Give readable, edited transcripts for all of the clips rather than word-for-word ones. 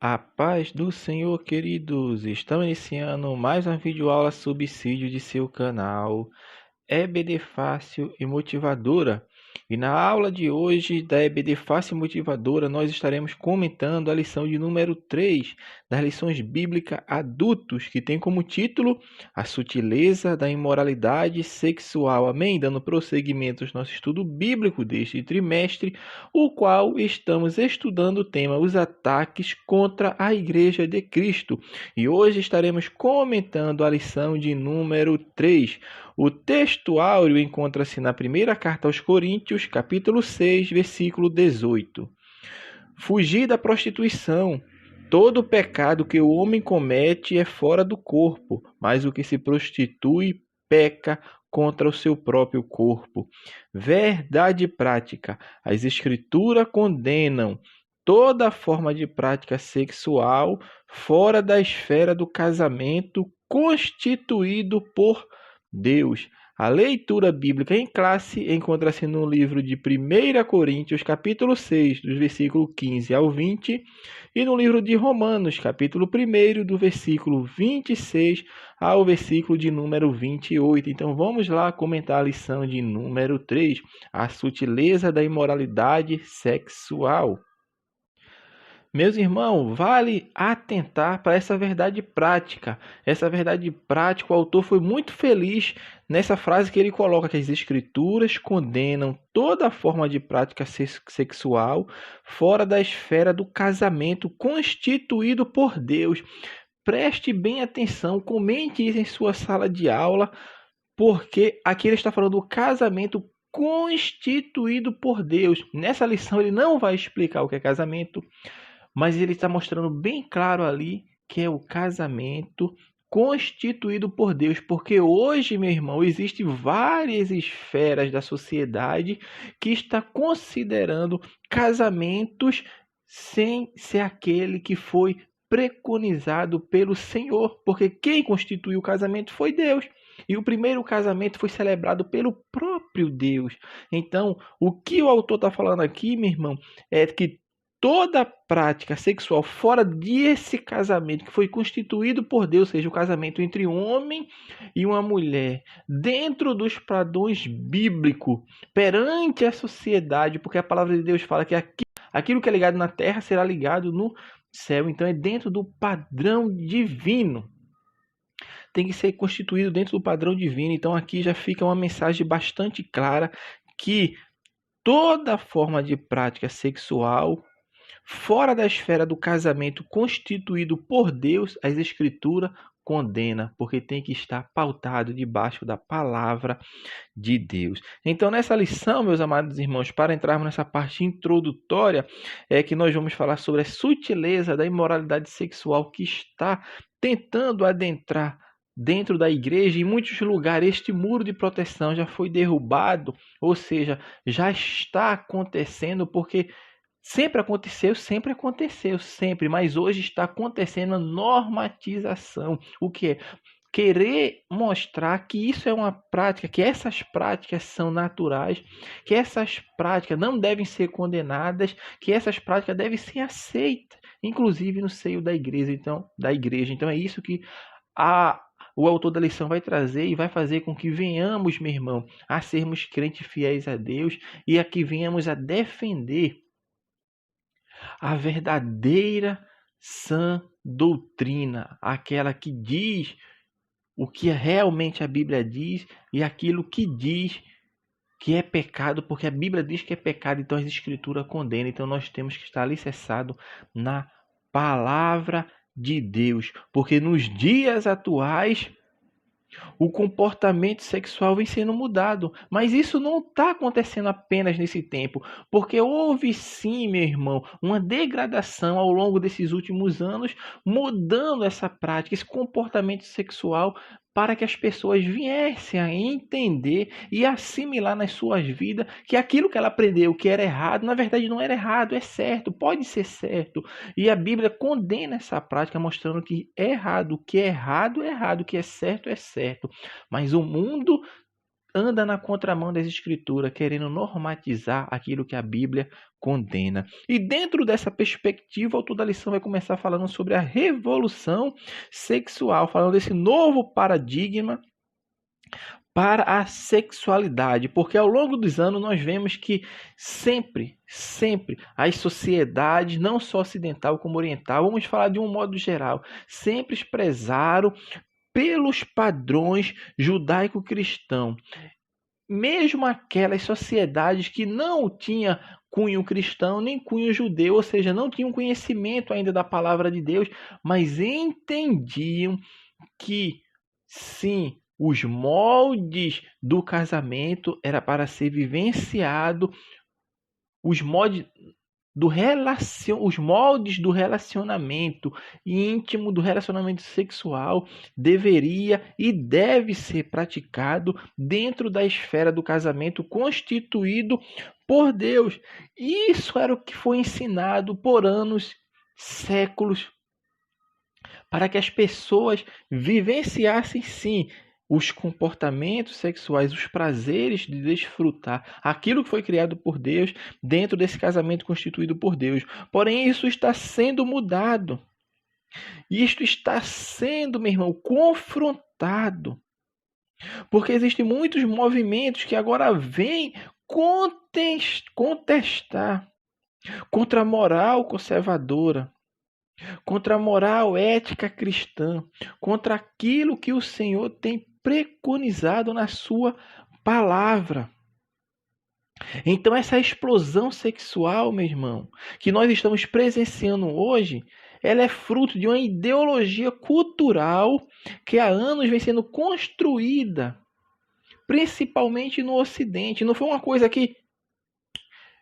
A paz do Senhor, queridos! Estamos iniciando mais uma videoaula subsídio de seu canal EBD Fácil e Motivadora. E na aula de hoje da EBD Fácil e Motivadora, nós estaremos comentando a lição de número 3 das lições bíblicas adultos, que tem como título A Sutileza da Imoralidade Sexual. Amém? Dando prosseguimento ao nosso estudo bíblico deste trimestre, o qual estamos estudando o tema Os Ataques contra a Igreja de Cristo. E hoje estaremos comentando a lição de número 3. O texto áureo encontra-se na primeira carta aos Coríntios, capítulo 6, versículo 18. Fugir da prostituição. Todo pecado que o homem comete é fora do corpo, mas o que se prostitui peca contra o seu próprio corpo. Verdade prática. As Escrituras condenam toda forma de prática sexual fora da esfera do casamento constituído por Deus. A leitura bíblica em classe encontra-se no livro de 1 Coríntios, capítulo 6, dos versículos 15 ao 20, e no livro de Romanos, capítulo 1, do versículo 26 ao versículo de número 28. Então vamos lá comentar a lição de número 3, a sutileza da imoralidade sexual. Meus irmãos, vale atentar para essa verdade prática. Essa verdade prática, o autor foi muito feliz nessa frase que ele coloca, que as Escrituras condenam toda forma de prática sexual fora da esfera do casamento constituído por Deus. Preste bem atenção, comente isso em sua sala de aula, porque aqui ele está falando do casamento constituído por Deus. Nessa lição ele não vai explicar o que é casamento, mas ele está mostrando bem claro ali que é o casamento constituído por Deus. Porque hoje, meu irmão, existem várias esferas da sociedade que está considerando casamentos sem ser aquele que foi preconizado pelo Senhor. Porque quem constituiu o casamento foi Deus. E o primeiro casamento foi celebrado pelo próprio Deus. Então, o que o autor está falando aqui, meu irmão, é que toda prática sexual fora desse casamento que foi constituído por Deus, ou seja, o casamento entre um homem e uma mulher, dentro dos padrões bíblicos, perante a sociedade, porque a palavra de Deus fala que aquilo que é ligado na terra será ligado no céu. Então é dentro do padrão divino. Tem que ser constituído dentro do padrão divino. Então aqui já fica uma mensagem bastante clara que toda forma de prática sexual fora da esfera do casamento constituído por Deus, as Escrituras condena, porque tem que estar pautado debaixo da palavra de Deus. Então, nessa lição, meus amados irmãos, para entrarmos nessa parte introdutória, é que nós vamos falar sobre a sutileza da imoralidade sexual que está tentando adentrar dentro da igreja. Em muitos lugares este muro de proteção já foi derrubado, ou seja, já está acontecendo, porque sempre aconteceu, sempre, mas hoje está acontecendo a normatização. O que é? Querer mostrar que isso é uma prática, que essas práticas são naturais, que essas práticas não devem ser condenadas, que essas práticas devem ser aceitas, inclusive no seio da igreja. Então é isso que o autor da lição vai trazer e vai fazer com que venhamos, meu irmão, a sermos crentes fiéis a Deus e a que venhamos a defender a verdadeira sã doutrina, aquela que diz o que realmente a Bíblia diz e aquilo que diz que é pecado, porque a Bíblia diz que é pecado, então as Escrituras condenam. Então nós temos que estar alicerçados na palavra de Deus, porque nos dias atuais o comportamento sexual vem sendo mudado, mas isso não está acontecendo apenas nesse tempo, porque houve sim, meu irmão, uma degradação ao longo desses últimos anos, mudando essa prática, esse comportamento sexual, para que as pessoas viessem a entender e assimilar nas suas vidas que aquilo que ela aprendeu que era errado, na verdade não era errado, é certo, pode ser certo. E a Bíblia condena essa prática, mostrando que é errado, o que é errado é errado, o que é certo é certo. Mas o mundo anda na contramão das Escrituras, querendo normatizar aquilo que a Bíblia condena. E dentro dessa perspectiva, o Autor da Lição vai começar falando sobre a revolução sexual, falando desse novo paradigma para a sexualidade, porque ao longo dos anos nós vemos que sempre as sociedades, não só ocidental como oriental, vamos falar de um modo geral, sempre prezaram pelos padrões judaico-cristão. Mesmo aquelas sociedades que não tinham cunho cristão nem cunho judeu, ou seja, não tinham conhecimento ainda da palavra de Deus, mas entendiam que sim, os moldes do casamento era para ser vivenciado, os moldes do relacionamento íntimo, do relacionamento sexual, deveria e deve ser praticado dentro da esfera do casamento constituído por Deus. Isso era o que foi ensinado por anos, séculos, para que as pessoas vivenciassem sim os comportamentos sexuais, os prazeres de desfrutar aquilo que foi criado por Deus dentro desse casamento constituído por Deus. Porém, isso está sendo mudado. Isto está sendo, meu irmão, confrontado. Porque existem muitos movimentos que agora vêm contestar contra a moral conservadora, contra a moral ética cristã, contra aquilo que o Senhor tem preconizado na sua palavra. Então essa explosão sexual, meu irmão, que nós estamos presenciando hoje, ela é fruto de uma ideologia cultural que há anos vem sendo construída, principalmente no Ocidente. Não foi uma coisa que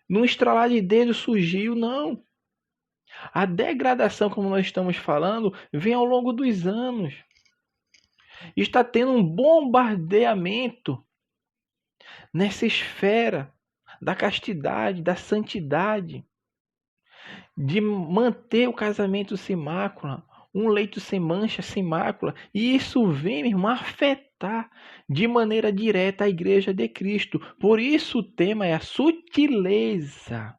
num estralar de dedo surgiu, não. A degradação, como nós estamos falando, vem ao longo dos anos. Está tendo um bombardeamento nessa esfera da castidade, da santidade, de manter o casamento sem mácula, um leito sem mancha, sem mácula. E isso vem, meu irmão, afetar de maneira direta a Igreja de Cristo. Por isso o tema é a sutileza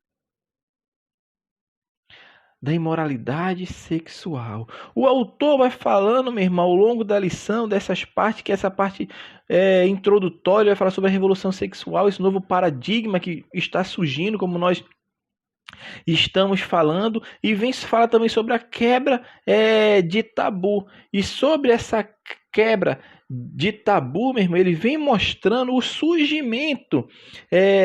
da imoralidade sexual. O autor vai falando, meu irmão, ao longo da lição, dessas partes, que essa parte introdutória vai falar sobre a revolução sexual, esse novo paradigma que está surgindo, como nós estamos falando, e vem se fala também sobre a quebra de tabu. E sobre essa quebra de tabu, meu irmão, ele vem mostrando o surgimento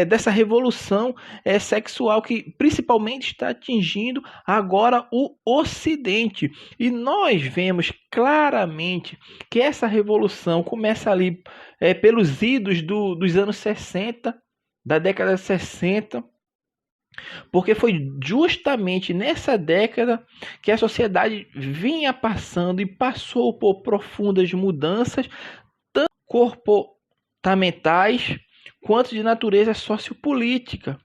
dessa revolução sexual que principalmente está atingindo agora o Ocidente. E nós vemos claramente que essa revolução começa ali pelos idos dos anos 60, da década de 60, porque foi justamente nessa década que a sociedade vinha passando e passou por profundas mudanças, tanto comportamentais quanto de natureza sociopolítica.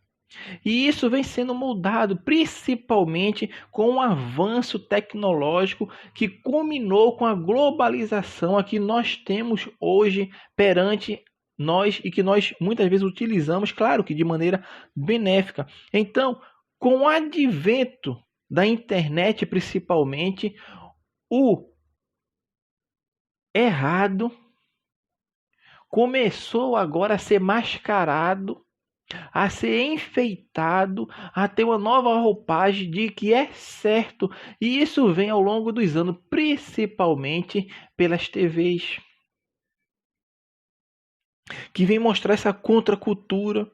E isso vem sendo moldado principalmente com o avanço tecnológico que culminou com a globalização a que nós temos hoje perante nós e que nós muitas vezes utilizamos, claro que de maneira benéfica. Então, com o advento da internet principalmente, o errado começou agora a ser mascarado, a ser enfeitado, a ter uma nova roupagem de que é certo. E isso vem ao longo dos anos, principalmente pelas TVs, que vem mostrar essa contracultura.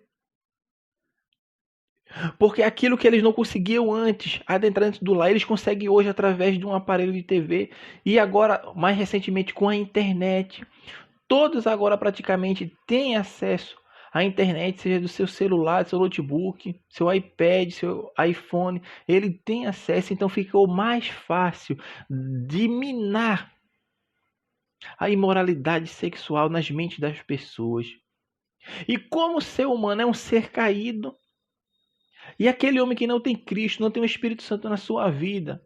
Porque aquilo que eles não conseguiam antes, adentrar dentro do lar, eles conseguem hoje através de um aparelho de TV. E agora, mais recentemente, com a internet. Todos agora praticamente têm acesso à internet, seja do seu celular, do seu notebook, seu iPad, seu iPhone. Ele tem acesso, então ficou mais fácil de minar a imoralidade sexual nas mentes das pessoas. E como o ser humano é um ser caído, e aquele homem que não tem Cristo, não tem o Espírito Santo na sua vida,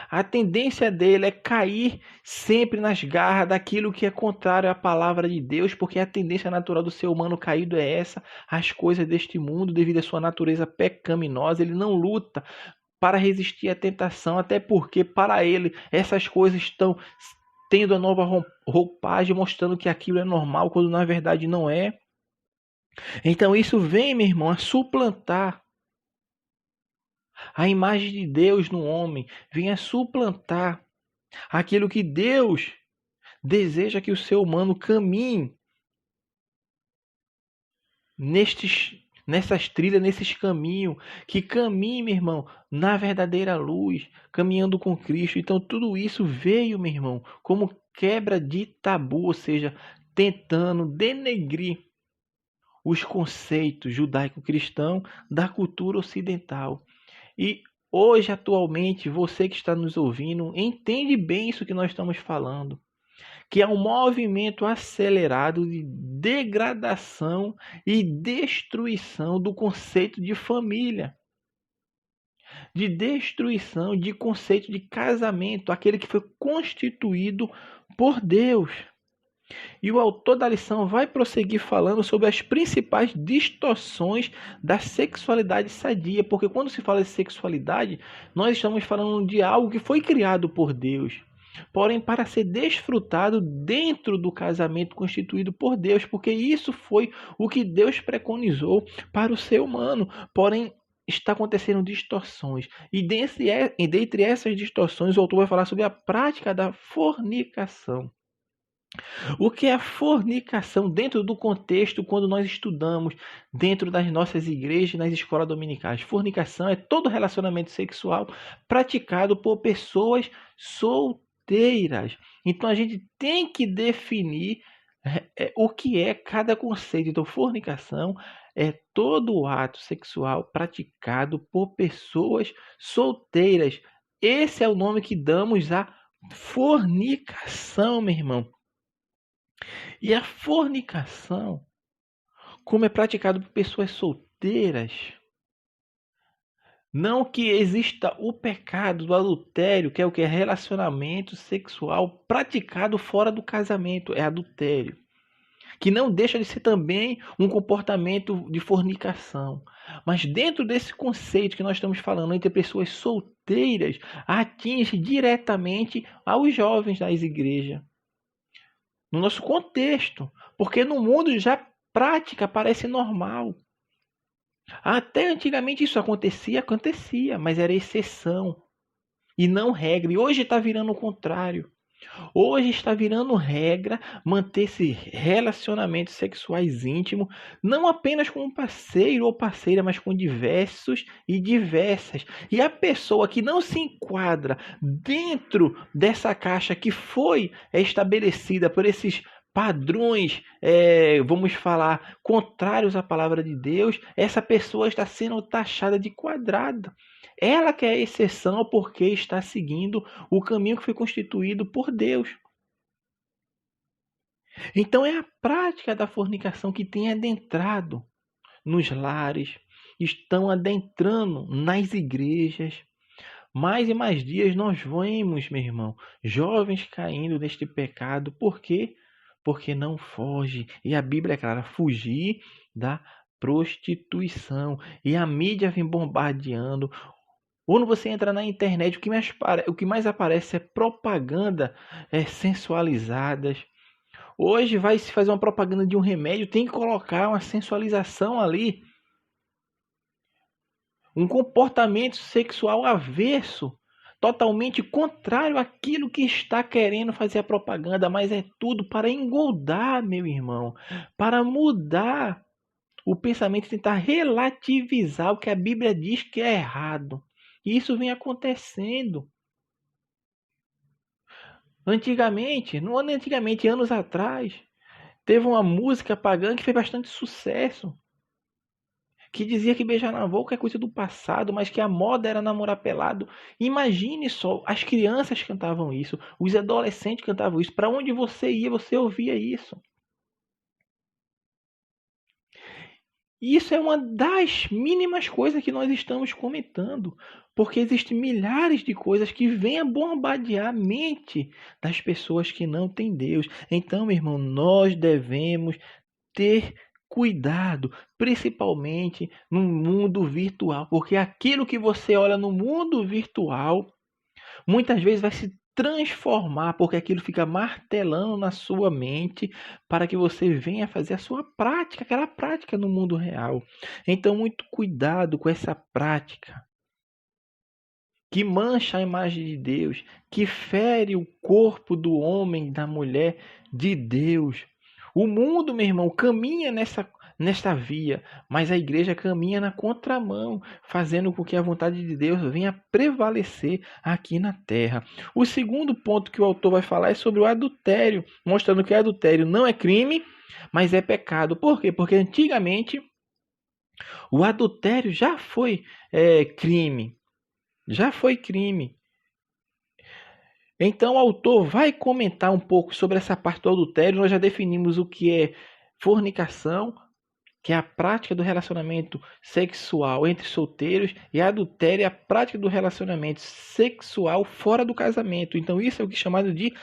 A tendência dele é cair sempre nas garras daquilo que é contrário à palavra de Deus, porque a tendência natural do ser humano caído é essa, as coisas deste mundo, devido à sua natureza pecaminosa, ele não luta para resistir à tentação, até porque para ele essas coisas estão tendo a nova roupagem, mostrando que aquilo é normal, quando na verdade não é. Então isso vem, meu irmão, a suplantar a imagem de Deus no homem, vem a suplantar aquilo que Deus deseja que o ser humano caminhe nessas trilhas, nesses caminhos, que caminhe, meu irmão, na verdadeira luz, caminhando com Cristo. Então tudo isso veio, meu irmão, como quebra de tabu, ou seja, tentando denegrir os conceitos judaico-cristão da cultura ocidental. E hoje, atualmente, você que está nos ouvindo, entende bem isso que nós estamos falando, que é um movimento acelerado de degradação e destruição do conceito de família, de destruição de conceito de casamento, aquele que foi constituído por Deus. E o autor da lição vai prosseguir falando sobre as principais distorções da sexualidade sadia, porque quando se fala de sexualidade, nós estamos falando de algo que foi criado por Deus, porém para ser desfrutado dentro do casamento constituído por Deus, porque isso foi o que Deus preconizou para o ser humano, porém está acontecendo distorções, e dentre essas distorções o autor vai falar sobre a prática da fornicação. O que é a fornicação dentro do contexto quando nós estudamos dentro das nossas igrejas e nas escolas dominicais? Fornicação é todo relacionamento sexual praticado por pessoas solteiras. Então a gente tem que definir o que é cada conceito. Então, fornicação é todo o ato sexual praticado por pessoas solteiras. Esse é o nome que damos à fornicação, meu irmão. E a fornicação, como é praticado por pessoas solteiras, não que exista o pecado do adultério, que é o que é relacionamento sexual praticado fora do casamento, é adultério, que não deixa de ser também um comportamento de fornicação. Mas dentro desse conceito que nós estamos falando entre pessoas solteiras, atinge diretamente aos jovens das igrejas. No nosso contexto, porque no mundo já prática parece normal. Até antigamente isso acontecia, mas era exceção e não regra. E hoje está virando o contrário. Hoje está virando regra manter-se relacionamentos sexuais íntimos, não apenas com um parceiro ou parceira, mas com diversos e diversas. E a pessoa que não se enquadra dentro dessa caixa que foi estabelecida por esses padrões, vamos falar, contrários à palavra de Deus, essa pessoa está sendo taxada de quadrada. Ela que é a exceção porque está seguindo o caminho que foi constituído por Deus. Então é a prática da fornicação que tem adentrado nos lares, estão adentrando nas igrejas. Mais e mais dias nós vemos, meu irmão, jovens caindo neste pecado. Por quê? Porque não foge. E a Bíblia é clara, fugir da prostituição. E a mídia vem bombardeando. Quando você entra na internet, o que mais aparece é propaganda sensualizadas. Hoje vai se fazer uma propaganda de um remédio, tem que colocar uma sensualização ali. Um comportamento sexual avesso, totalmente contrário àquilo que está querendo fazer a propaganda, mas é tudo para engoldar, meu irmão, para mudar o pensamento, tentar relativizar o que a Bíblia diz que é errado. E isso vem acontecendo. Antigamente, anos atrás, teve uma música pagã que fez bastante sucesso, que dizia que beijar na boca é coisa do passado, mas que a moda era namorar pelado. Imagine só, as crianças cantavam isso, os adolescentes cantavam isso. Para onde você ia, você ouvia isso. E isso é uma das mínimas coisas que nós estamos comentando, porque existem milhares de coisas que vêm a bombardear a mente das pessoas que não têm Deus. Então, meu irmão, nós devemos ter cuidado, principalmente no mundo virtual, porque aquilo que você olha no mundo virtual muitas vezes vai se transformar, porque aquilo fica martelando na sua mente para que você venha fazer a sua prática, aquela prática no mundo real. Então, muito cuidado com essa prática que mancha a imagem de Deus, que fere o corpo do homem, da mulher de Deus. O mundo, meu irmão, caminha nesta via, mas a igreja caminha na contramão, fazendo com que a vontade de Deus venha prevalecer aqui na terra. O segundo ponto que o autor vai falar é sobre o adultério, mostrando que o adultério não é crime, mas é pecado. Por quê? Porque antigamente o adultério já foi crime. Já foi crime. Então o autor vai comentar um pouco sobre essa parte do adultério. Nós já definimos o que é fornicação, que é a prática do relacionamento sexual entre solteiros, e a adultério é a prática do relacionamento sexual fora do casamento. Então isso é o que é chamado de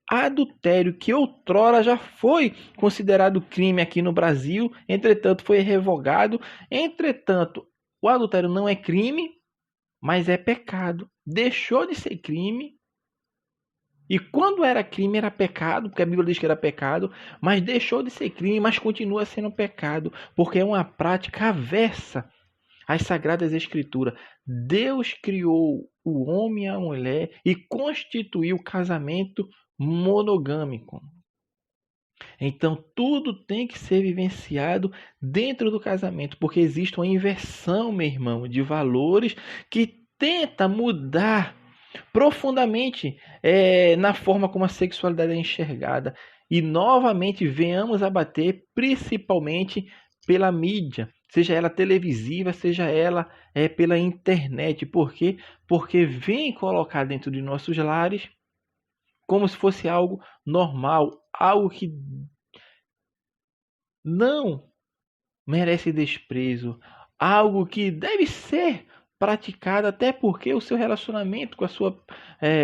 adultério, que outrora já foi considerado crime aqui no Brasil, entretanto foi revogado. Entretanto, o adultério não é crime, mas é pecado. Deixou de ser crime. E quando era crime, era pecado, porque a Bíblia diz que era pecado, mas deixou de ser crime, mas continua sendo pecado, porque é uma prática aversa às Sagradas Escrituras. Deus criou o homem e a mulher e constituiu o casamento monogâmico. Então, tudo tem que ser vivenciado dentro do casamento, porque existe uma inversão, meu irmão, de valores que tenta mudar profundamente na forma como a sexualidade é enxergada. E, novamente, venhamos a bater principalmente pela mídia, seja ela televisiva, seja ela pela internet. Por quê? Porque vem colocar dentro de nossos lares como se fosse algo normal, algo que não merece desprezo, algo que deve ser praticado, até porque o seu relacionamento com a sua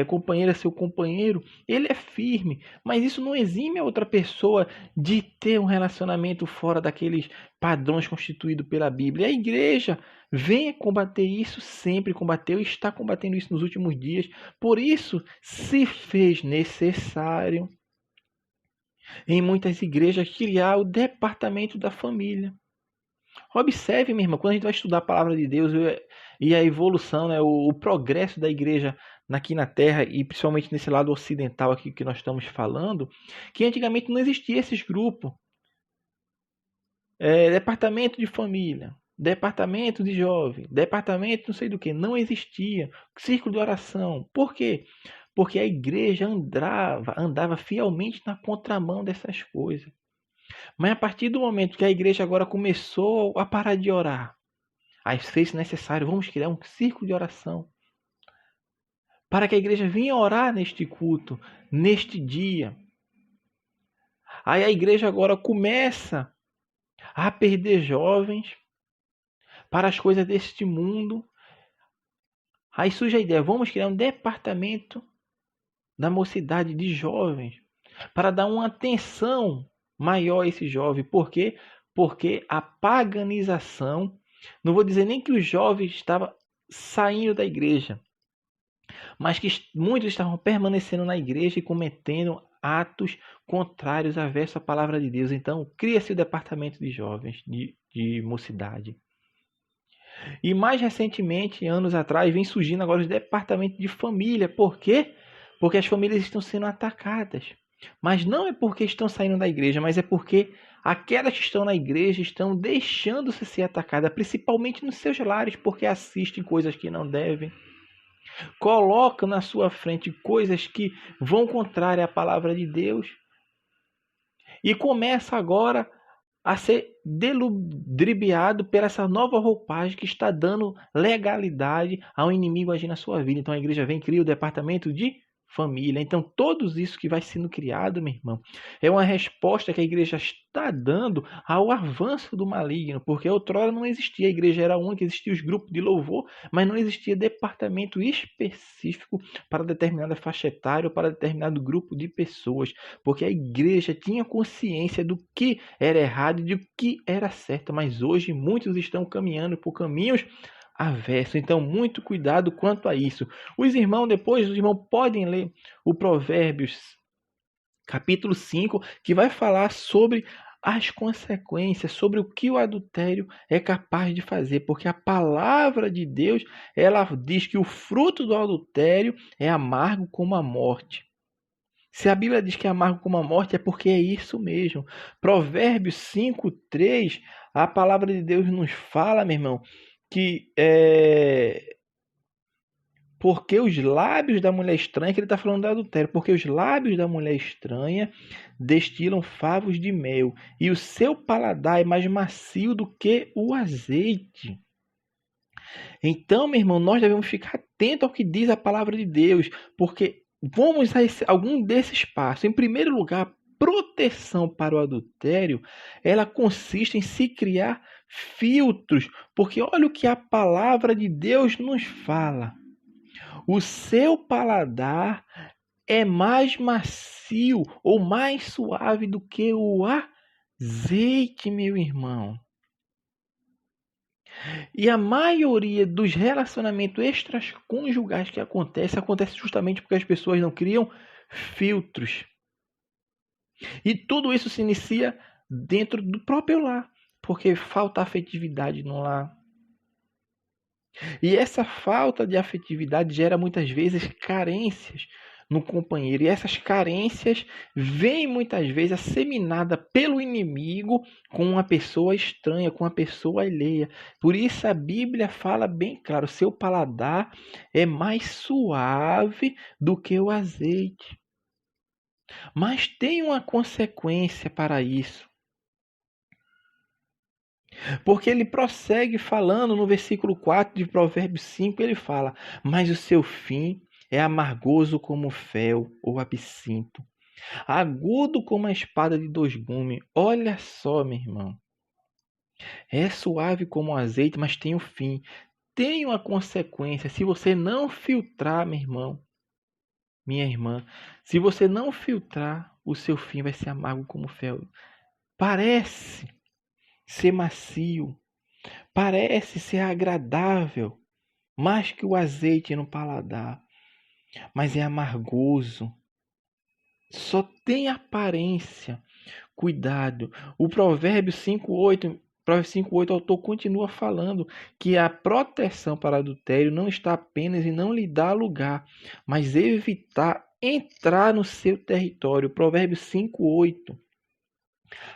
companheira, seu companheiro, ele é firme, mas isso não exime a outra pessoa de ter um relacionamento fora daqueles padrões constituídos pela Bíblia. A igreja vem combater isso, sempre combateu e está combatendo isso nos últimos dias. Por isso se fez necessário em muitas igrejas criar o departamento da família. Observe, minha irmã, quando a gente vai estudar a palavra de Deus e a evolução, né, o progresso da igreja aqui na Terra, e principalmente nesse lado ocidental aqui que nós estamos falando, que antigamente não existia esses grupos. Departamento de família, departamento de jovem, departamento não sei do que, não existia. Círculo de oração. Por quê? Porque a igreja andava fielmente na contramão dessas coisas. Mas a partir do momento que a igreja agora começou a parar de orar, aí fez necessário, vamos criar um círculo de oração, para que a igreja venha orar neste culto, neste dia. Aí a igreja agora começa a perder jovens para as coisas deste mundo. Aí surge a ideia, vamos criar um departamento da mocidade de jovens, para dar uma atenção maior a esse jovem. Por quê? Porque a paganização, não vou dizer nem que os jovens estavam saindo da igreja, mas que muitos estavam permanecendo na igreja e cometendo atos contrários à verso à palavra de Deus. Então, cria-se o departamento de jovens, de mocidade. E mais recentemente, anos atrás, vem surgindo agora os departamentos de família. Por quê? Porque as famílias estão sendo atacadas. Mas não é porque estão saindo da igreja, mas é porque aquelas que estão na igreja estão deixando-se ser atacadas, principalmente nos seus lares, porque assistem coisas que não devem. Colocam na sua frente coisas que vão contrária à palavra de Deus. E começa agora a ser deludibriado pela essa nova roupagem que está dando legalidade ao inimigo agir na sua vida. Então a igreja vem e cria o departamento de família. Então, tudo isso que vai sendo criado, meu irmão, é uma resposta que a igreja está dando ao avanço do maligno, porque outrora não existia, a igreja era única, existiam os grupos de louvor, mas não existia departamento específico para determinada faixa etária ou para determinado grupo de pessoas, porque a igreja tinha consciência do que era errado e do que era certo, mas hoje muitos estão caminhando por caminhos avessos, então muito cuidado quanto a isso. Os irmãos podem ler o Provérbios capítulo 5, que vai falar sobre as consequências, sobre o que o adultério é capaz de fazer, porque a palavra de Deus, ela diz que o fruto do adultério é amargo como a morte. Se a Bíblia diz que é amargo como a morte, é porque é isso mesmo. Provérbios 5:3, a palavra de Deus nos fala, meu irmão, que porque os lábios da mulher estranha, que ele está falando do adultério, porque os lábios da mulher estranha destilam favos de mel, e o seu paladar é mais macio do que o azeite. Então, meu irmão, nós devemos ficar atentos ao que diz a palavra de Deus, porque vamos a algum desses passos. Em primeiro lugar, proteção para o adultério, ela consiste em se criar filtros, porque olha o que a palavra de Deus nos fala. O seu paladar é mais macio ou mais suave do que o azeite, meu irmão. E a maioria dos relacionamentos extraconjugais que acontece justamente porque as pessoas não criam filtros. E tudo isso se inicia dentro do próprio lar, porque falta afetividade no lar. E essa falta de afetividade gera muitas vezes carências no companheiro. E essas carências vêm muitas vezes asseminada pelo inimigo com uma pessoa estranha, com uma pessoa alheia. Por isso a Bíblia fala bem claro, seu paladar é mais suave do que o azeite. Mas tem uma consequência para isso. Porque ele prossegue falando no versículo 4 de Provérbios 5, ele fala, mas o seu fim é amargoso como fel ou absinto, agudo como a espada de dois gumes. Olha só, meu irmão, é suave como o azeite, mas tem o fim. Tem uma consequência, se você não filtrar, meu irmão, minha irmã, se você não filtrar, o seu fim vai ser amargo como fel. Parece ser macio, parece ser agradável, mais que o azeite no paladar, mas é amargoso. Só tem aparência. Cuidado. O Provérbios 5:8, o autor continua falando que a proteção para adultério não está apenas em não lhe dar lugar, mas evitar entrar no seu território. Provérbios 5:8.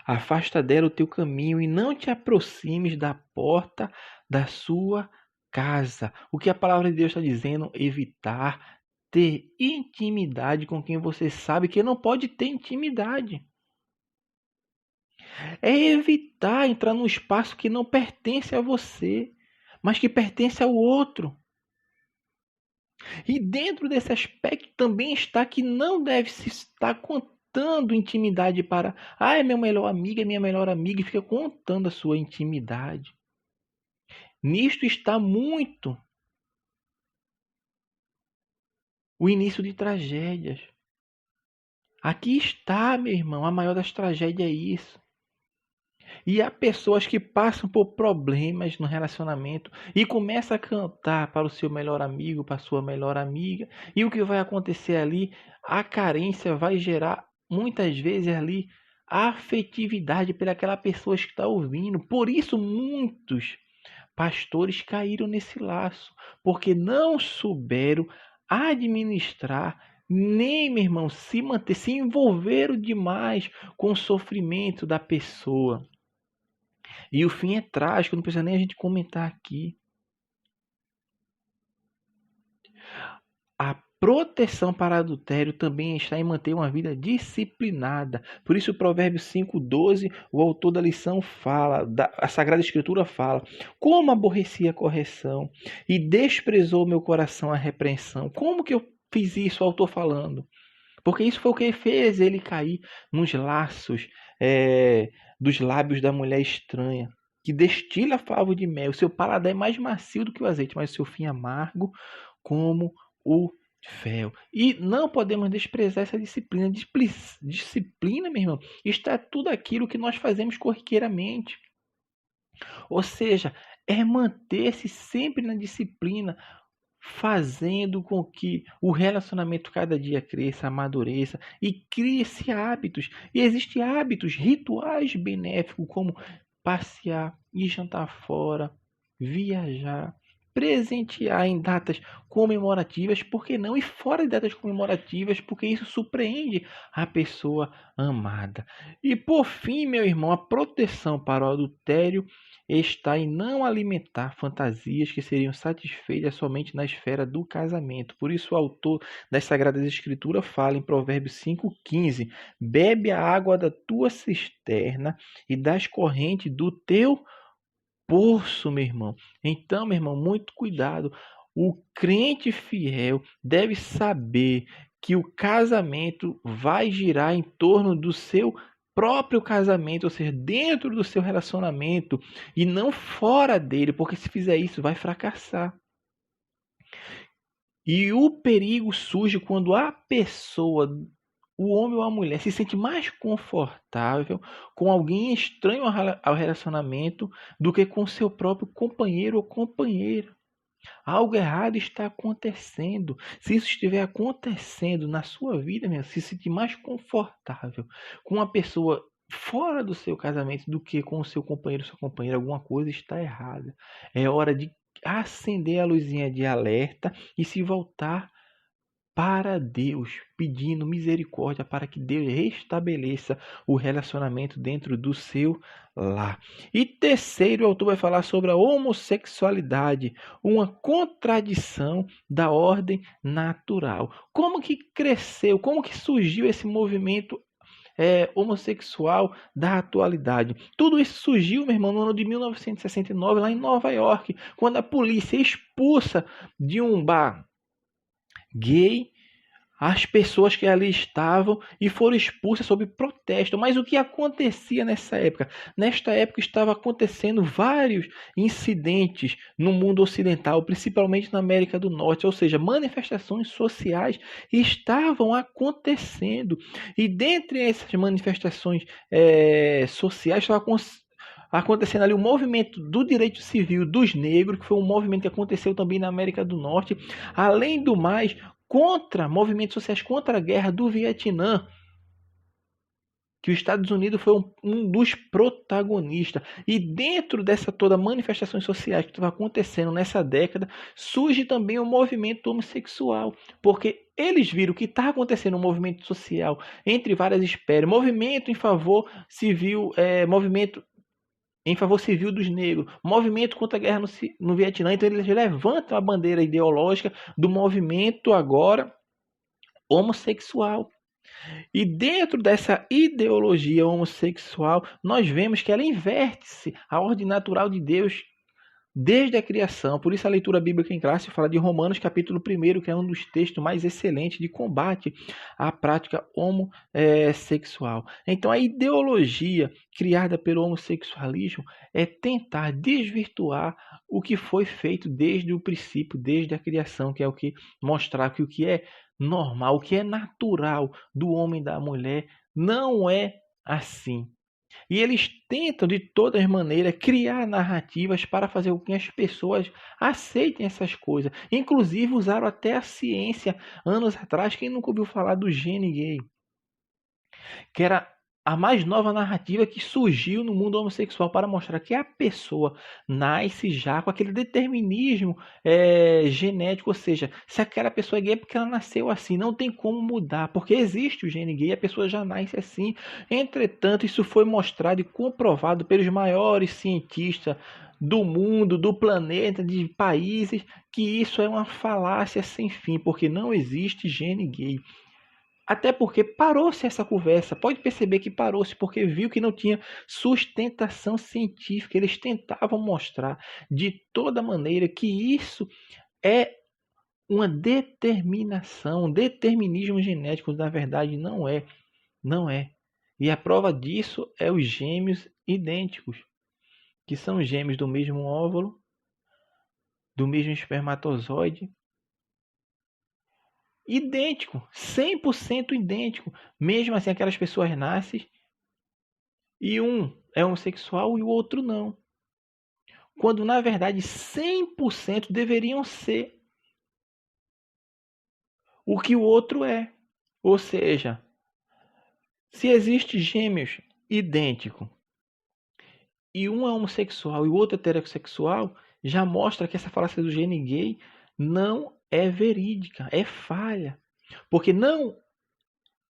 Afasta dela o teu caminho e não te aproximes da porta da sua casa. O que a palavra de Deus está dizendo? Evitar ter intimidade com quem você sabe que não pode ter intimidade. É evitar entrar num espaço que não pertence a você, mas que pertence ao outro. E dentro desse aspecto também está que não deve se estar contando intimidade para, é meu melhor amigo, é minha melhor amiga, e fica contando a sua intimidade. Nisto está muito o início de tragédias. Aqui está, meu irmão, a maior das tragédias é isso. E há pessoas que passam por problemas no relacionamento e começam a cantar para o seu melhor amigo, para a sua melhor amiga. E o que vai acontecer ali? A carência vai gerar, muitas vezes ali, afetividade pelaquela pessoa que está ouvindo. Por isso muitos pastores caíram nesse laço, porque não souberam administrar, nem, meu irmão, se envolveram demais com o sofrimento da pessoa. E o fim é trágico, não precisa nem a gente comentar aqui. A proteção para adultério também está em manter uma vida disciplinada. Por isso o Provérbios 5:12, o autor da lição fala, a Sagrada Escritura fala, como aborreci a correção e desprezou meu coração a repreensão. Como que eu fiz isso, o autor falando. Porque isso foi o que fez ele cair nos laços dos lábios da mulher estranha, que destila favo de mel. Seu paladar é mais macio do que o azeite, mas o seu fim amargo como o fel. E não podemos desprezar essa disciplina. Disciplina, meu irmão, está tudo aquilo que nós fazemos corriqueiramente. Ou seja, é manter-se sempre na disciplina, fazendo com que o relacionamento cada dia cresça, amadureça e crie-se hábitos. E existem hábitos, rituais benéficos, como passear, ir jantar fora, viajar, presentear em datas comemorativas, por que não? E fora de datas comemorativas, porque isso surpreende a pessoa amada. E por fim, meu irmão, a proteção para o adultério está em não alimentar fantasias que seriam satisfeitas somente na esfera do casamento. Por isso o autor das Sagradas Escrituras fala em Provérbios 5,15: bebe a água da tua cisterna e das correntes do teu poço, meu irmão. Então, meu irmão, muito cuidado. O crente fiel deve saber que o casamento vai girar em torno do seu próprio casamento, ou seja, dentro do seu relacionamento e não fora dele, porque se fizer isso vai fracassar. E o perigo surge quando a pessoa, o homem ou a mulher, se sente mais confortável com alguém estranho ao relacionamento do que com seu próprio companheiro ou companheira. Algo errado está acontecendo. Se isso estiver acontecendo na sua vida, se sentir mais confortável com uma pessoa fora do seu casamento do que com o seu companheiro ou sua companheira, alguma coisa está errada. É hora de acender a luzinha de alerta e se voltar para Deus, pedindo misericórdia para que Deus restabeleça o relacionamento dentro do seu lar. E terceiro, o autor vai falar sobre a homossexualidade, uma contradição da ordem natural. Como que cresceu, como que surgiu esse movimento homossexual da atualidade? Tudo isso surgiu, meu irmão, no ano de 1969, lá em Nova York, quando a polícia expulsa de um bar gay as pessoas que ali estavam e foram expulsas sob protesto. Mas o que acontecia nessa época? Nesta época estava acontecendo vários incidentes no mundo ocidental, principalmente na América do Norte, ou seja, manifestações sociais estavam acontecendo. E dentre essas manifestações sociais estava acontecendo ali o movimento do direito civil dos negros, que foi um movimento que aconteceu também na América do Norte. Além do mais, contra movimentos sociais contra a guerra do Vietnã, que os Estados Unidos foi um dos protagonistas. E dentro dessa toda manifestações sociais que estava acontecendo nessa década, surge também o movimento homossexual, porque eles viram que está acontecendo um movimento social entre várias espécies, movimento em favor civil, movimento em favor civil dos negros, movimento contra a guerra no Vietnã. Então eles levantam a bandeira ideológica do movimento agora homossexual. E dentro dessa ideologia homossexual, nós vemos que ela inverte-se a ordem natural de Deus desde a criação. Por isso a leitura bíblica em classe fala de Romanos capítulo 1, que é um dos textos mais excelentes de combate à prática homossexual. Então a ideologia criada pelo homossexualismo é tentar desvirtuar o que foi feito desde o princípio, desde a criação, que é o que mostrar que o que é normal, o que é natural do homem e da mulher não é assim. E eles tentam, de todas maneiras, criar narrativas para fazer com que as pessoas aceitem essas coisas. Inclusive, usaram até a ciência anos atrás. Quem nunca ouviu falar do gene gay? Que era a mais nova narrativa que surgiu no mundo homossexual para mostrar que a pessoa nasce já com aquele determinismo genético, ou seja, se aquela pessoa é gay é porque ela nasceu assim, não tem como mudar, porque existe o gene gay, a pessoa já nasce assim. Entretanto, isso foi mostrado e comprovado pelos maiores cientistas do mundo, do planeta, de países, que isso é uma falácia sem fim, porque não existe gene gay. Até porque parou-se essa conversa. Pode perceber que parou-se porque viu que não tinha sustentação científica. Eles tentavam mostrar de toda maneira que isso é uma determinação, um determinismo genético. Na verdade, não é. Não é. E a prova disso é os gêmeos idênticos, que são gêmeos do mesmo óvulo, do mesmo espermatozoide, idêntico, 100% idêntico. Mesmo assim, aquelas pessoas nascem e um é homossexual e o outro não. Quando, na verdade, 100% deveriam ser o que o outro é. Ou seja, se existe gêmeos idênticos e um é homossexual e o outro é heterossexual, já mostra que essa falácia do gene gay não é verídica, é falha. Porque não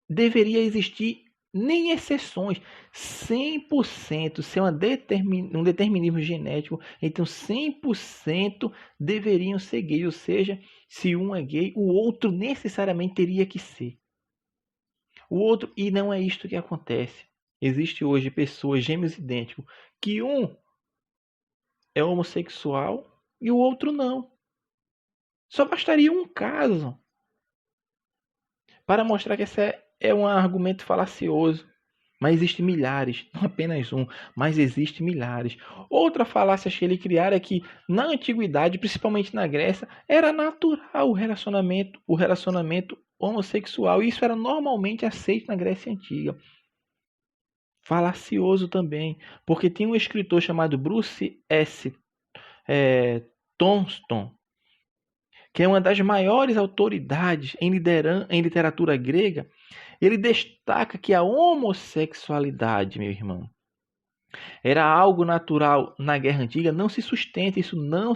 deveria existir nem exceções. 100% ser um determinismo genético, então 100% deveriam ser gays. Ou seja, se um é gay, o outro necessariamente teria que ser. O outro, e não é isto que acontece. Existe hoje pessoas, gêmeos idênticos, que um é homossexual e o outro não. Só bastaria um caso para mostrar que esse é um argumento falacioso. Mas existem milhares, não apenas um, mas existem milhares. Outra falácia que ele criara é que na antiguidade, principalmente na Grécia, era natural o relacionamento homossexual. E isso era normalmente aceito na Grécia Antiga. Falacioso também, porque tem um escritor chamado Bruce S. Thomson, que é uma das maiores autoridades em literatura grega. Ele destaca que a homossexualidade, meu irmão, era algo natural na Guerra Antiga, não se sustenta, isso não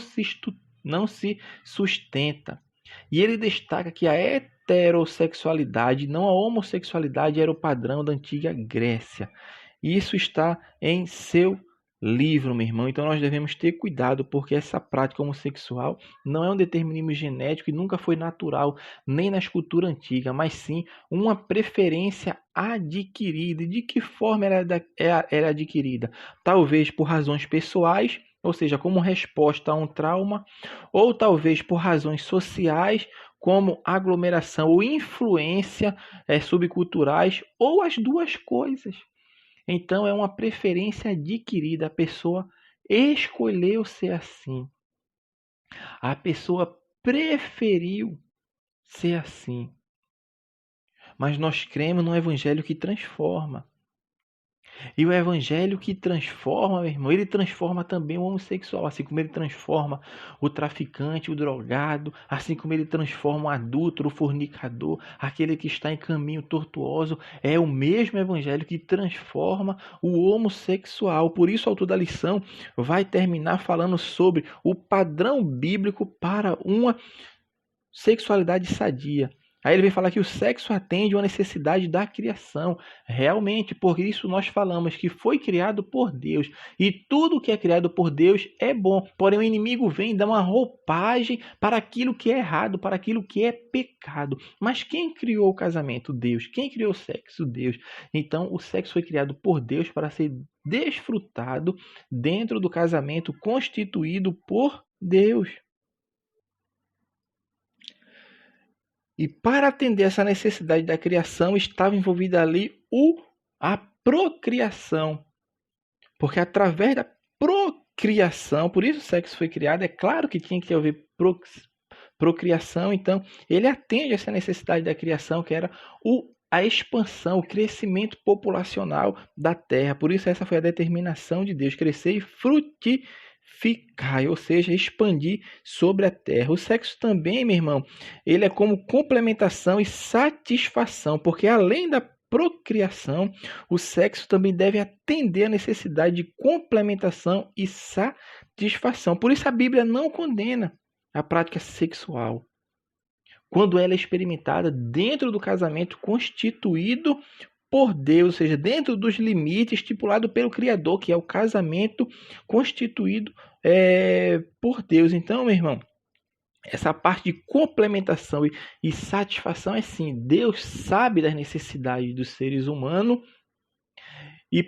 se sustenta. E ele destaca que a heterossexualidade, não a homossexualidade, era o padrão da antiga Grécia. Isso está em seu livro, meu irmão. Então nós devemos ter cuidado, porque essa prática homossexual não é um determinismo genético e nunca foi natural, nem na escultura antiga, mas sim uma preferência adquirida. E de que forma era adquirida? Talvez por razões pessoais, ou seja, como resposta a um trauma, ou talvez por razões sociais, como aglomeração ou influência subculturais, ou as duas coisas. Então é uma preferência adquirida, a pessoa escolheu ser assim. A pessoa preferiu ser assim. Mas nós cremos no evangelho que transforma. E o evangelho que transforma, meu irmão, ele transforma também o homossexual, assim como ele transforma o traficante, o drogado, assim como ele transforma o adúltero, o fornicador, aquele que está em caminho tortuoso. É o mesmo evangelho que transforma o homossexual. Por isso, o autor da lição vai terminar falando sobre o padrão bíblico para uma sexualidade sadia. Aí ele vem falar que o sexo atende uma necessidade da criação. Realmente, por isso nós falamos que foi criado por Deus. E tudo que é criado por Deus é bom. Porém, o inimigo vem dar uma roupagem para aquilo que é errado, para aquilo que é pecado. Mas quem criou o casamento? Deus. Quem criou o sexo? Deus. Então, o sexo foi criado por Deus para ser desfrutado dentro do casamento constituído por Deus. E para atender essa necessidade da criação, estava envolvida ali a procriação. Porque através da procriação, por isso o sexo foi criado, é claro que tinha que haver procriação, então ele atende essa necessidade da criação, que era a expansão, o crescimento populacional da terra. Por isso essa foi a determinação de Deus, crescer e frutificar, ou seja, expandir sobre a terra. O sexo também, meu irmão, ele é como complementação e satisfação, porque além da procriação, o sexo também deve atender a necessidade de complementação e satisfação. Por isso a Bíblia não condena a prática sexual quando ela é experimentada dentro do casamento constituído por Deus, ou seja, dentro dos limites estipulados pelo Criador, que é o casamento constituído por Deus. Então, meu irmão, essa parte de complementação e satisfação é sim, Deus sabe das necessidades dos seres humanos e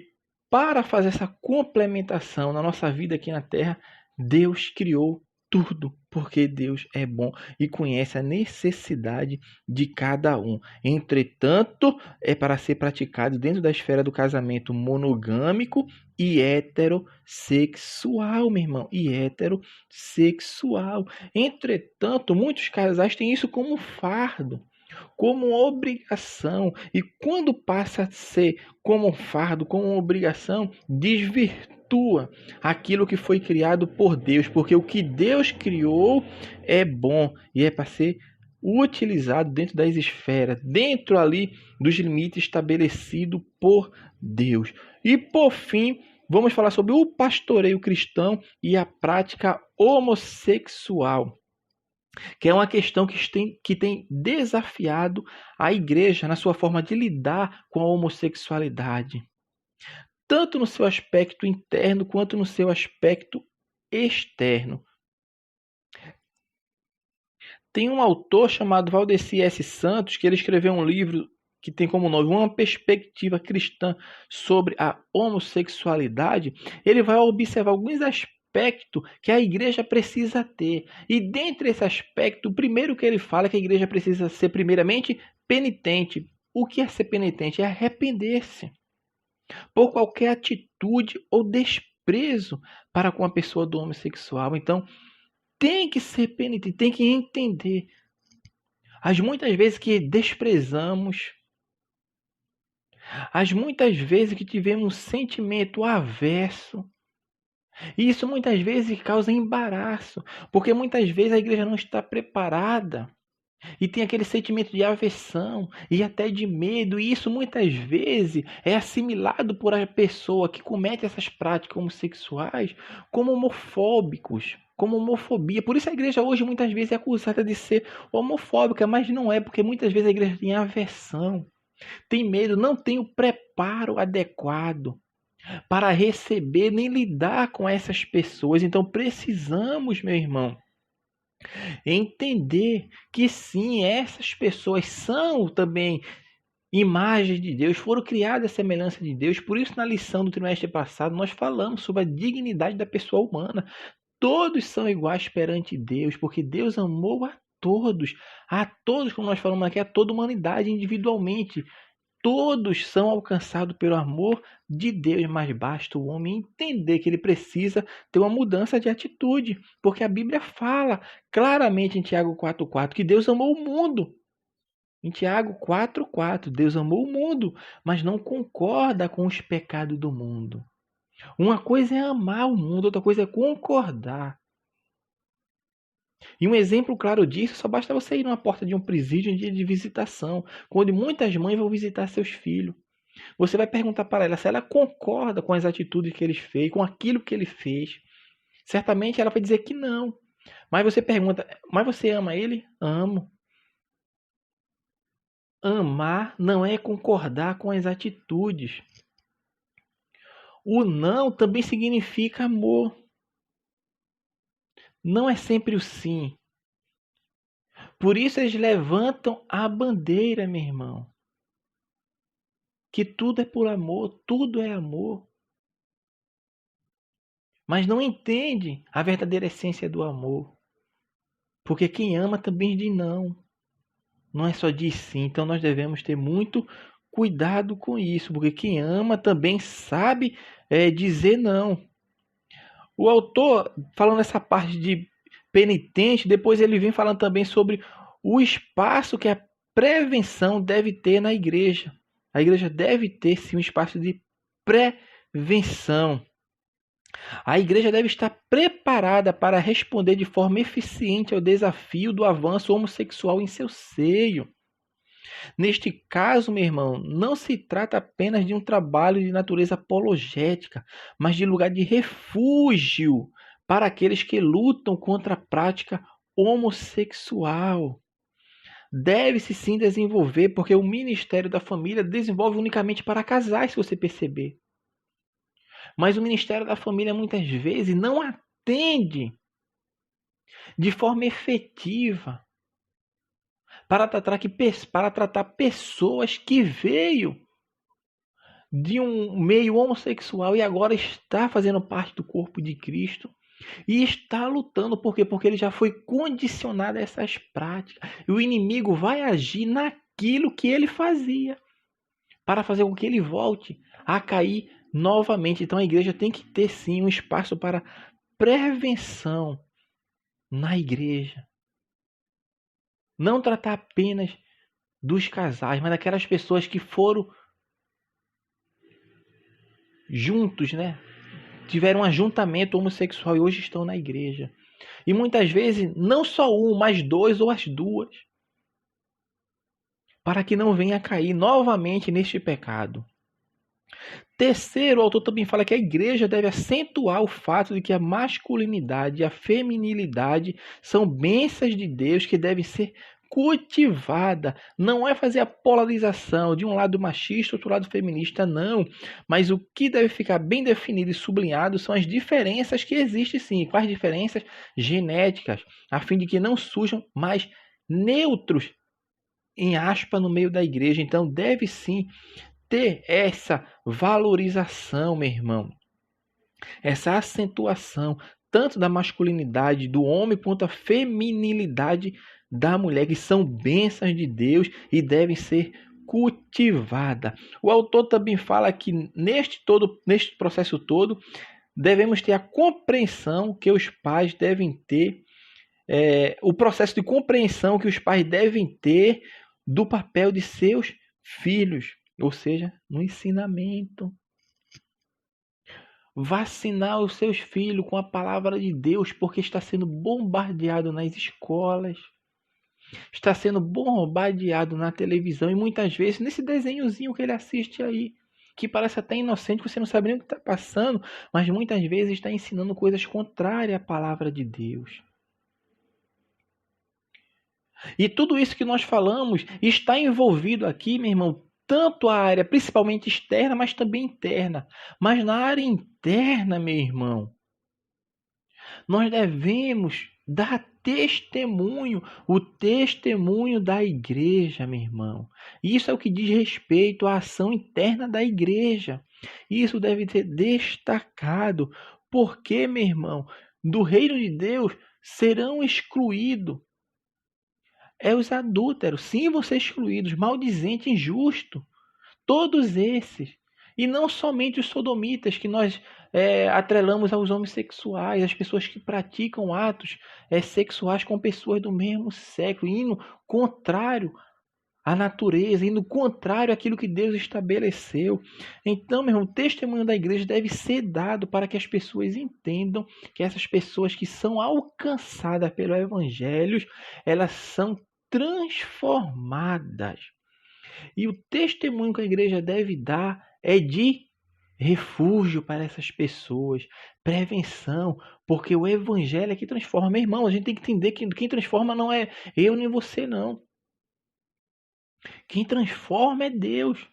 para fazer essa complementação na nossa vida aqui na Terra, Deus criou tudo. porque Deus é bom e conhece a necessidade de cada um. Entretanto, é para ser praticado dentro da esfera do casamento monogâmico e heterossexual, meu irmão, e heterossexual. Entretanto, muitos casais têm isso como fardo, como obrigação, e quando passa a ser como um fardo, como uma obrigação, desvirtua aquilo que foi criado por Deus, porque o que Deus criou é bom e é para ser utilizado dentro das esferas, dentro ali dos limites estabelecidos por Deus. E por fim, vamos falar sobre o pastoreio cristão e a prática homossexual, que é uma questão que tem desafiado a igreja na sua forma de lidar com a homossexualidade, tanto no seu aspecto interno quanto no seu aspecto externo. Tem um autor chamado Valdeci S. Santos, que ele escreveu um livro que tem como nome Uma Perspectiva Cristã sobre a Homossexualidade. Ele vai observar alguns aspectos que a igreja precisa ter. E dentre esse aspecto, o primeiro que ele fala é que a igreja precisa ser primeiramente penitente. O que é ser penitente? É arrepender-se por qualquer atitude ou desprezo para com a pessoa do homossexual. Então, tem que ser penitente, tem que entender as muitas vezes que desprezamos, as muitas vezes que tivemos um sentimento averso. E isso muitas vezes causa embaraço, porque muitas vezes a igreja não está preparada e tem aquele sentimento de aversão e até de medo, e isso muitas vezes é assimilado por a pessoa que comete essas práticas homossexuais como homofóbicos, como homofobia. Por isso a igreja hoje muitas vezes é acusada de ser homofóbica, mas não é, porque muitas vezes a igreja tem aversão, tem medo, não tem o preparo adequado para receber nem lidar com essas pessoas. Então precisamos, meu irmão, entender que sim, essas pessoas são também imagens de Deus, foram criadas à semelhança de Deus. Por isso, na lição do trimestre passado, nós falamos sobre a dignidade da pessoa humana. Todos são iguais perante Deus, porque Deus amou a todos, como nós falamos aqui, a toda a humanidade individualmente. Todos são alcançados pelo amor de Deus, mas basta o homem entender que ele precisa ter uma mudança de atitude, porque a Bíblia fala claramente em Tiago 4,4 que Deus amou o mundo. Em Tiago 4,4, Deus amou o mundo, mas não concorda com os pecados do mundo. Uma coisa é amar o mundo, outra coisa é concordar. E um exemplo claro disso, só basta você ir numa porta de um presídio em dia de visitação, quando muitas mães vão visitar seus filhos. Você vai perguntar para ela se ela concorda com as atitudes que ele fez, com aquilo que ele fez. Certamente ela vai dizer que não. Mas você pergunta, mas você ama ele? Amo. Amar não é concordar com as atitudes. O não também significa amor. Não é sempre o sim. Por isso eles levantam a bandeira, meu irmão. Que tudo é por amor, tudo é amor. Mas não entende a verdadeira essência do amor. Porque quem ama também diz não. Não é só diz sim. Então nós devemos ter muito cuidado com isso. Porque quem ama também sabe dizer não. O autor, falando essa parte de penitente, depois ele vem falando também sobre o espaço que a prevenção deve ter na igreja. A igreja deve ter sim um espaço de prevenção. A igreja deve estar preparada para responder de forma eficiente ao desafio do avanço homossexual em seu seio. Neste caso, meu irmão, não se trata apenas de um trabalho de natureza apologética, mas de lugar de refúgio para aqueles que lutam contra a prática homossexual. Deve-se sim desenvolver, porque o Ministério da Família desenvolve unicamente para casais, se você perceber. Mas o Ministério da Família muitas vezes não atende de forma efetiva para tratar pessoas que veio de um meio homossexual e agora está fazendo parte do corpo de Cristo E está lutando, por quê? Porque ele já foi condicionado a essas práticas. E o inimigo vai agir naquilo que ele fazia, para fazer com que ele volte a cair novamente. Então a igreja tem que ter sim um espaço para prevenção na igreja. Não tratar apenas dos casais, mas daquelas pessoas que foram juntos, né? Tiveram um ajuntamento homossexual e hoje estão na igreja. E muitas vezes não só um, mas dois ou as duas. Para que não venha a cair novamente neste pecado. Terceiro, o autor também fala que a igreja deve acentuar o fato de que a masculinidade e a feminilidade são bênçãos de Deus que devem ser cultivada. Não é fazer a polarização de um lado machista, outro lado feminista, não. Mas o que deve ficar bem definido e sublinhado são as diferenças que existem sim. Quais diferenças genéticas, a fim de que não surjam mais neutros, em aspas, no meio da igreja. Então deve sim ter essa valorização, meu irmão, essa acentuação tanto da masculinidade do homem quanto a feminilidade da mulher, que são bênçãos de Deus e devem ser cultivadas. O autor também fala que neste processo todo, devemos ter a compreensão que os pais devem ter, o processo de compreensão que os pais devem ter do papel de seus filhos. Ou seja, no ensinamento. Vacinar os seus filhos com a palavra de Deus, porque está sendo bombardeado nas escolas, está sendo bombardeado na televisão e muitas vezes nesse desenhozinho que ele assiste aí, que parece até inocente, você não sabe nem o que está passando, mas muitas vezes está ensinando coisas contrárias à palavra de Deus. E tudo isso que nós falamos está envolvido aqui, meu irmão, tanto a área principalmente externa, mas também interna. Mas na área interna, meu irmão, nós devemos dar testemunho, o testemunho da igreja, meu irmão. Isso é o que diz respeito à ação interna da igreja. Isso deve ser destacado, porque, meu irmão, do reino de Deus serão excluídos os adúlteros, sim, vão ser excluídos, maldizente, injusto, todos esses. E não somente os sodomitas, que nós atrelamos aos homossexuais, as pessoas que praticam atos sexuais com pessoas do mesmo sexo, indo contrário à natureza, indo contrário àquilo que Deus estabeleceu. Então, meu irmão, o testemunho da igreja deve ser dado para que as pessoas entendam que essas pessoas que são alcançadas pelo evangelho, elas são transformadas. E o testemunho que a igreja deve dar é de refúgio para essas pessoas, prevenção, porque o evangelho é que transforma. Meu irmão, a gente tem que entender que quem transforma não é eu nem você, não. Quem transforma é Deus.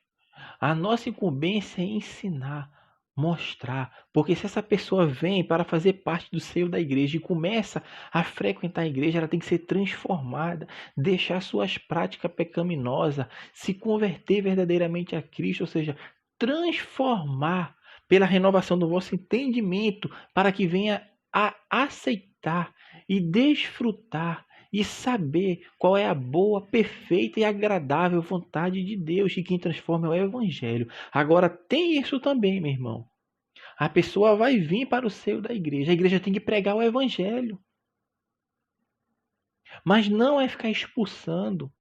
A nossa incumbência é ensinar, mostrar, porque se essa pessoa vem para fazer parte do seio da igreja e começa a frequentar a igreja, ela tem que ser transformada, deixar suas práticas pecaminosas, se converter verdadeiramente a Cristo, ou seja, transformar pela renovação do vosso entendimento, para que venha a aceitar e desfrutar e saber qual é a boa, perfeita e agradável vontade de Deus, e quem transforma é o evangelho. Agora tem isso também, meu irmão. A pessoa vai vir para o seio da igreja. A igreja tem que pregar o evangelho. Mas não é ficar expulsando.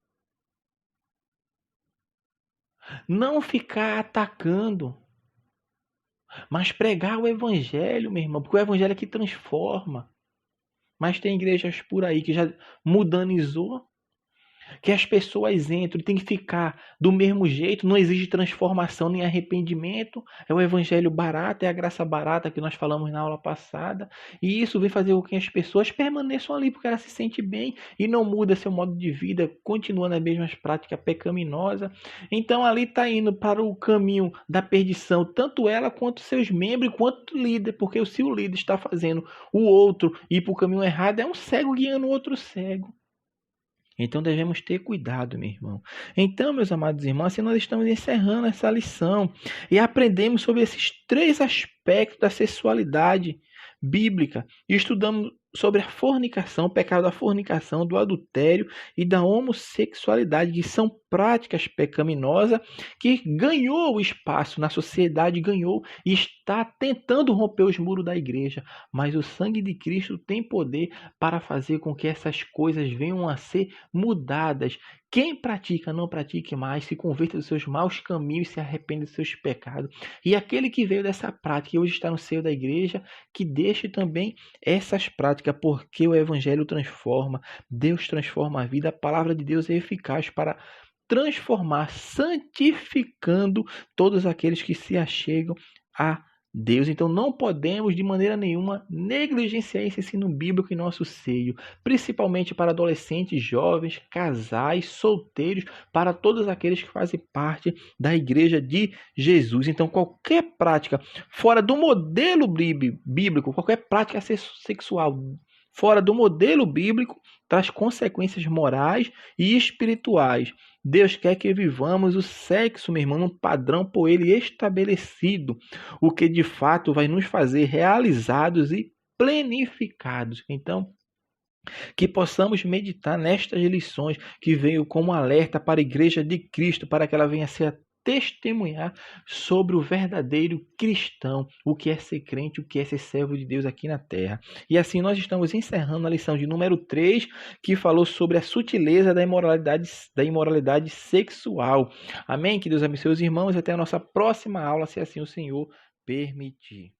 Não ficar atacando. Mas pregar o evangelho, meu irmão, porque o evangelho é que transforma. Mas tem igrejas por aí que já mudanizou, que as pessoas entram e tem que ficar do mesmo jeito, não exige transformação nem arrependimento, é o evangelho barato, é a graça barata que nós falamos na aula passada, e isso vem fazer com que as pessoas permaneçam ali, porque ela se sente bem e não muda seu modo de vida, continua nas mesmas práticas pecaminosas, então ali está indo para o caminho da perdição, tanto ela quanto seus membros, quanto o líder, porque se o líder está fazendo o outro ir para o caminho errado, é um cego guiando o outro cego. Então devemos ter cuidado, meu irmão. Então, meus amados irmãos, assim nós estamos encerrando essa lição e aprendemos sobre esses 3 aspectos da sexualidade. bíblica. E estudamos sobre a fornicação, o pecado da fornicação, do adultério e da homossexualidade, que são práticas pecaminosas que ganhou o espaço na sociedade, ganhou e está tentando romper os muros da igreja. Mas o sangue de Cristo tem poder para fazer com que essas coisas venham a ser mudadas. Quem pratica, não pratique mais, se converta dos seus maus caminhos, se arrepende dos seus pecados. E aquele que veio dessa prática e hoje está no seio da igreja, que deixe também essas práticas, porque o evangelho transforma, Deus transforma a vida, a palavra de Deus é eficaz para transformar, santificando todos aqueles que se achegam a Deus. Então não podemos de maneira nenhuma negligenciar esse ensino bíblico em nosso seio, principalmente para adolescentes, jovens, casais, solteiros, para todos aqueles que fazem parte da igreja de Jesus. Então qualquer prática fora do modelo bíblico, qualquer prática sexual fora do modelo bíblico traz consequências morais e espirituais. Deus quer que vivamos o sexo, meu irmão, num padrão por ele estabelecido, o que de fato vai nos fazer realizados e planificados. Então, que possamos meditar nestas lições que veio como alerta para a Igreja de Cristo, para que ela venha ser testemunhar sobre o verdadeiro cristão, o que é ser crente, o que é ser servo de Deus aqui na terra. E assim nós estamos encerrando a lição de número 3, que falou sobre a sutileza da imoralidade sexual. Amém? Que Deus abençoe os irmãos e até a nossa próxima aula, se assim o Senhor permitir.